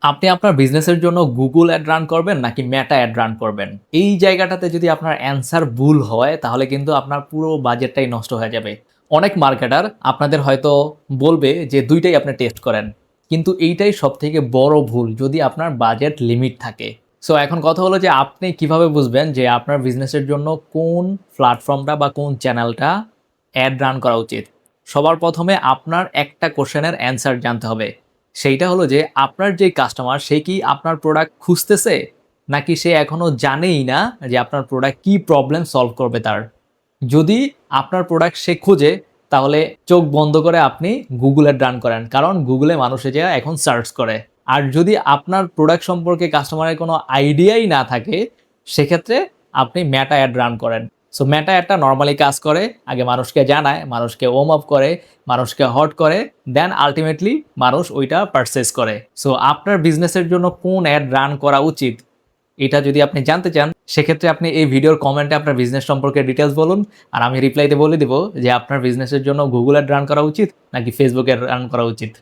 আপনি আপনার বিজনেসের জন্য গুগল অ্যাড রান করবেন নাকি মেটা অ্যাড রান করবেন? এই জায়গাটাতে যদি আপনার অ্যান্সার ভুল হয় তাহলে কিন্তু আপনার পুরো বাজেটটাই নষ্ট হয়ে যাবে। অনেক মার্কেটার আপনাদের হয়তো বলবে যে ২ টাই আপনি টেস্ট করেন। কিন্তু এইটাই সবথেকে বড় ভুল যদি আপনার বাজেট লিমিট থাকে। সো এখন কথা হলো যে আপনি কিভাবে বুঝবেন যে আপনার বিজনেসের জন্য কোন প্ল্যাটফর্মটা বা কোন চ্যানেলটা অ্যাড রান করা উচিত? সবার ১ম এ আপনার একটা কোয়েশ্চেনের অ্যান্সার জানতে হবে। সেইটা হলো যে আপনার যে কাস্টমার সে কি আপনার প্রোডাক্ট খুঁজতেছে? নাকি সে এখনো জানেই না যে আপনার প্রোডাক্ট কি প্রবলেম সলভ করবে তার? যদি আপনার প্রোডাক্ট সে খোঁজে তাহলে চোখ বন্ধ করে আপনি Google এ রান করেন। কারণ Google এ মানুষে যেয়ে এখন সার্চ করে। আর যদি আপনার প্রোডাক্ট সম্পর্কে কাস্টমারের কোনো আইডিয়াই না থাকে সেক্ষেত্রে আপনি মেটা অ্যাড রান করেন। সো মেটা অ্যাডটা নরমালি কাজ করে। আগে মানুষকে জানায়, মানুষকে ওয়ার্ম আপ করে, মানুষকে হট করে, দেন আল্টিমেটলি মানুষ ওইটা পারচেজ করে। সো আপনার বিজনেসের জন্য কোন অ্যাড রান করা উচিত? এটা যদি আপনি জানতে চান সেক্ষেত্রে আপনি এই ভিডিওর কমেন্টে আপনার বিজনেস সম্পর্কে ডিটেইলস বলুন। আর আমি রিপ্লাইতে বলে দিব যে আপনার বিজনেসের জন্য Google অ্যাড রান করা উচিত নাকি Facebook অ্যাড রান করা উচিত।